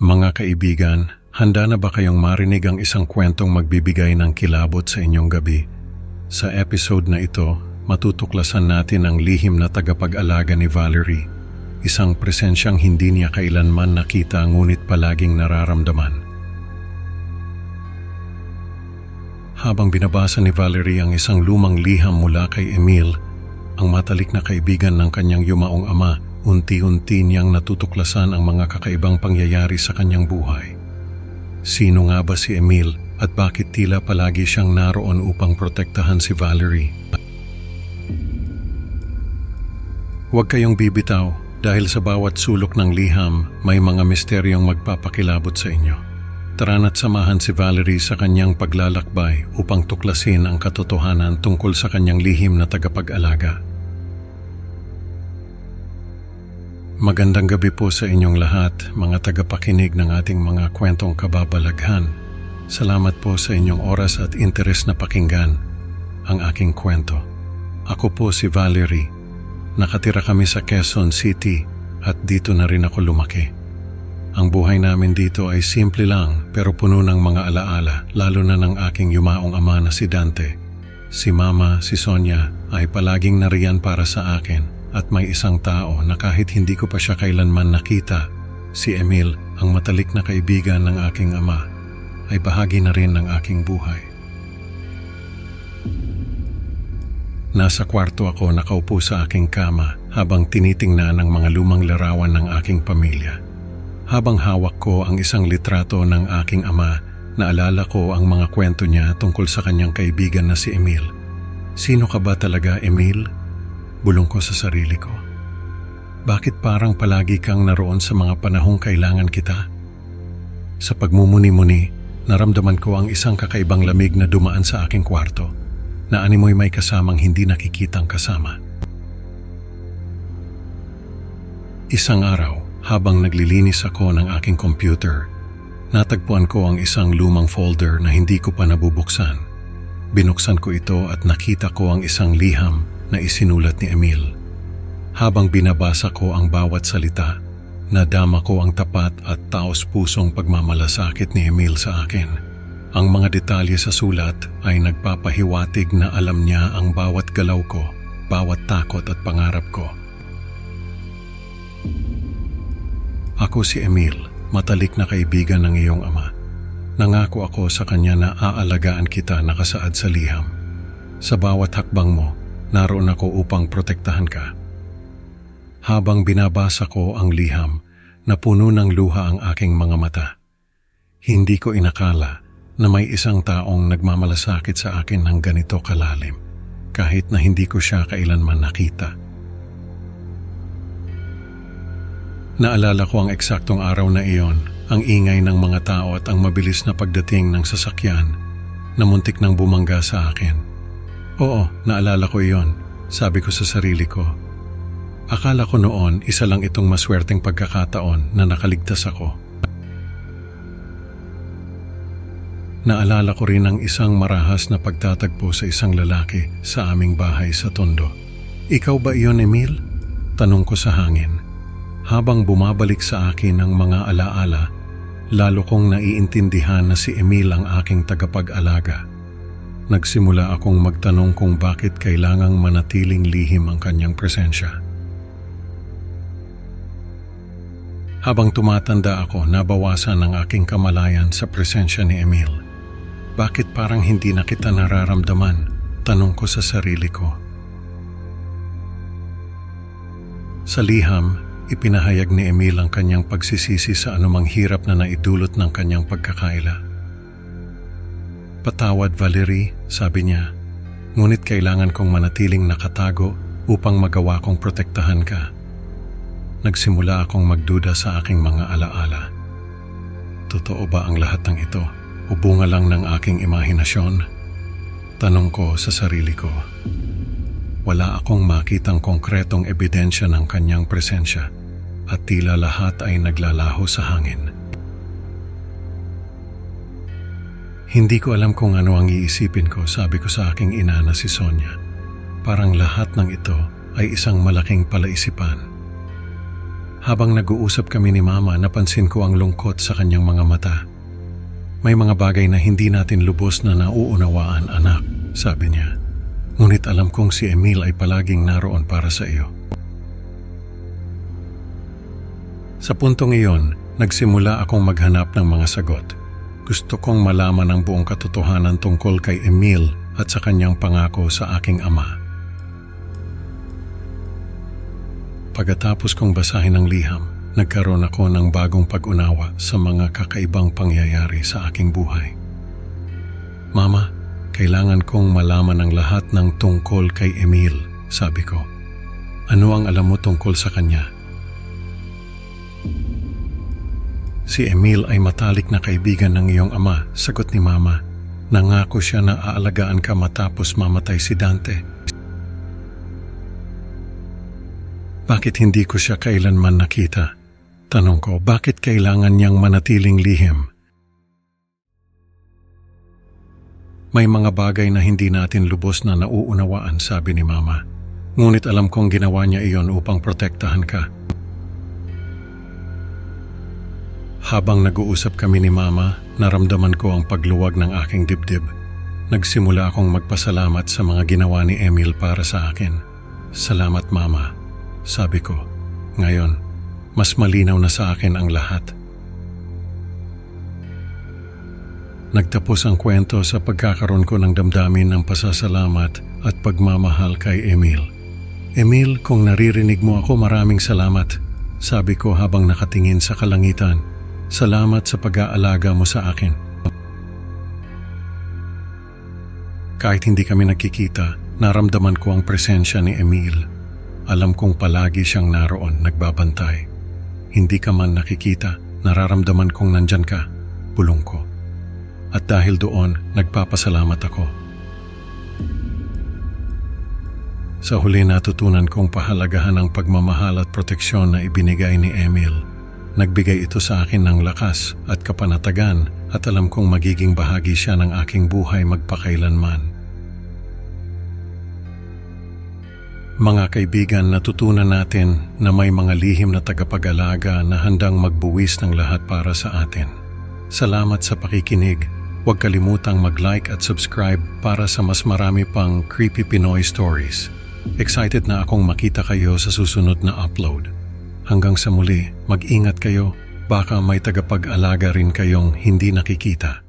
Mga kaibigan, handa na ba kayong marinig ang isang kwentong magbibigay ng kilabot sa inyong gabi? Sa episode na ito, matutuklasan natin ang lihim na tagapag-alaga ni Valerie, isang presensyang hindi niya kailanman nakita ngunit palaging nararamdaman. Habang binabasa ni Valerie ang isang lumang liham mula kay Emil, ang matalik na kaibigan ng kanyang yumaong ama, unti-unti niyang natutuklasan ang mga kakaibang pangyayari sa kanyang buhay. Sino nga ba si Emil at bakit tila palagi siyang naroon upang protektahan si Valerie? Huwag kayong bibitaw dahil sa bawat sulok ng liham may mga misteryong magpapakilabot sa inyo. Tara na't samahan si Valerie sa kanyang paglalakbay upang tuklasin ang katotohanan tungkol sa kanyang lihim na tagapag-alaga. Magandang gabi po sa inyong lahat, mga tagapakinig ng ating mga kwentong kababalaghan. Salamat po sa inyong oras at interes na pakinggan ang aking kwento. Ako po si Valerie. Nakatira kami sa Quezon City at dito na rin ako lumaki. Ang buhay namin dito ay simple lang pero puno ng mga alaala, lalo na ng aking yumaong ama na si Dante. Si Mama, si Sonia ay palaging nariyan para sa akin at may isang tao na kahit hindi ko pa siya kailanman nakita, si Emil, ang matalik na kaibigan ng aking ama, ay bahagi na rin ng aking buhay. Nasa kwarto ako nakaupo sa aking kama habang tinitingnan ang mga lumang larawan ng aking pamilya. Habang hawak ko ang isang litrato ng aking ama, naalala ko ang mga kwento niya tungkol sa kanyang kaibigan na si Emil. Sino ka ba talaga, Emil? Bulong ko sa sarili ko. Bakit parang palagi kang naroon sa mga panahong kailangan kita? Sa pagmumuni-muni, naramdaman ko ang isang kakaibang lamig na dumaan sa aking kwarto, na animoy may kasamang hindi nakikitang kasama. Isang araw, habang naglilinis ako ng aking computer, natagpuan ko ang isang lumang folder na hindi ko pa nabubuksan. Binuksan ko ito at nakita ko ang isang liham na isinulat ni Emil. Habang binabasa ko ang bawat salita, nadama ko ang tapat at taos-pusong pagmamalasakit ni Emil sa akin. Ang mga detalye sa sulat ay nagpapahiwatig na alam niya ang bawat galaw ko, bawat takot at pangarap ko. Ako si Emil, matalik na kaibigan ng iyong ama. Nangako ako sa kanya na aalagaan kita nakasaad sa liham. Sa bawat hakbang mo, naroon ako upang protektahan ka. Habang binabasa ko ang liham, napuno ng luha ang aking mga mata. Hindi ko inakala na may isang taong nagmamalasakit sa akin ng ganito kalalim, kahit na hindi ko siya kailanman nakita. Naalala ko ang eksaktong araw na iyon, ang ingay ng mga tao at ang mabilis na pagdating ng sasakyan na muntik nang bumangga sa akin. Oo, naalala ko iyon, sabi ko sa sarili ko. Akala ko noon isa lang itong maswerteng pagkakataon na nakaligtas ako. Naalala ko rin ang isang marahas na pagtatagpo sa isang lalaki sa aming bahay sa Tondo. Ikaw ba iyon, Emil? Tanong ko sa hangin. Habang bumabalik sa akin ang mga alaala, lalo kong naiintindihan na si Emil ang aking tagapag-alaga. Nagsimula akong magtanong kung bakit kailangang manatiling lihim ang kanyang presensya. Habang tumatanda ako, nabawasan ang aking kamalayan sa presensya ni Emil. Bakit parang hindi na kita nararamdaman? Tanong ko sa sarili ko. Sa liham, ipinahayag ni Emil ang kanyang pagsisisi sa anumang hirap na naidulot ng kanyang pagkakaila. Patawad, Valerie, sabi niya, ngunit kailangan kong manatiling nakatago upang magawa kong protektahan ka. Nagsimula akong magduda sa aking mga alaala. Totoo ba ang lahat ng ito? O bunga lang ng aking imahinasyon? Tanong ko sa sarili ko. Wala akong makitang konkretong ebidensya ng kanyang presensya at tila lahat ay naglalaho sa hangin. Hindi ko alam kung ano ang iisipin ko, sabi ko sa aking ina na si Sonia. Parang lahat ng ito ay isang malaking palaisipan. Habang nag-uusap kami ni Mama, napansin ko ang lungkot sa kanyang mga mata. May mga bagay na hindi natin lubos na nauunawaan, anak, sabi niya. Ngunit alam kong si Emil ay palaging naroon para sa iyo. Sa puntong iyon, nagsimula akong maghanap ng mga sagot. Gusto kong malaman ang buong katotohanan tungkol kay Emil at sa kanyang pangako sa aking ama. Pagkatapos kong basahin ang liham, nagkaroon ako ng bagong pag-unawa sa mga kakaibang pangyayari sa aking buhay. Mama, kailangan kong malaman ang lahat ng tungkol kay Emil, sabi ko. Ano ang alam mo tungkol sa kanya? Si Emil ay matalik na kaibigan ng iyong ama, sagot ni Mama. Nangako siya na aalagaan ka matapos mamatay si Dante. Bakit hindi ko siya kailanman nakita? Tanong ko, bakit kailangan niyang manatiling lihim? May mga bagay na hindi natin lubos na nauunawaan, sabi ni Mama. Ngunit alam kong ginawa niya iyon upang protektahan ka. Habang nag-uusap kami ni Mama, naramdaman ko ang pagluwag ng aking dibdib. Nagsimula akong magpasalamat sa mga ginawa ni Emil para sa akin. Salamat, Mama. Sabi ko, ngayon, mas malinaw na sa akin ang lahat. Nagtapos ang kwento sa pagkakaroon ko ng damdamin ng pasasalamat at pagmamahal kay Emil. Emil, kung naririnig mo ako, maraming salamat. Sabi ko habang nakatingin sa kalangitan. Salamat sa pag-aalaga mo sa akin. Kahit hindi kami nagkikita, naramdaman ko ang presensya ni Emil. Alam kong palagi siyang naroon, nagbabantay. Hindi ka man nakikita, nararamdaman kong nandyan ka, bulong ko. At dahil doon, nagpapasalamat ako. Sa huli natutunan kong pahalagahan ang pagmamahal at proteksyon na ibinigay ni Emil. Nagbigay ito sa akin ng lakas at kapanatagan at alam kong magiging bahagi siya ng aking buhay magpakailanman. Mga kaibigan, natutunan natin na may mga lihim na tagapag-alaga na handang magbuwis ng lahat para sa atin. Salamat sa pakikinig. Huwag kalimutang mag-like at subscribe para sa mas marami pang creepy Pinoy stories. Excited na akong makita kayo sa susunod na upload. Hanggang sa muli, mag-ingat kayo. Baka may tagapag-alaga rin kayong hindi nakikita.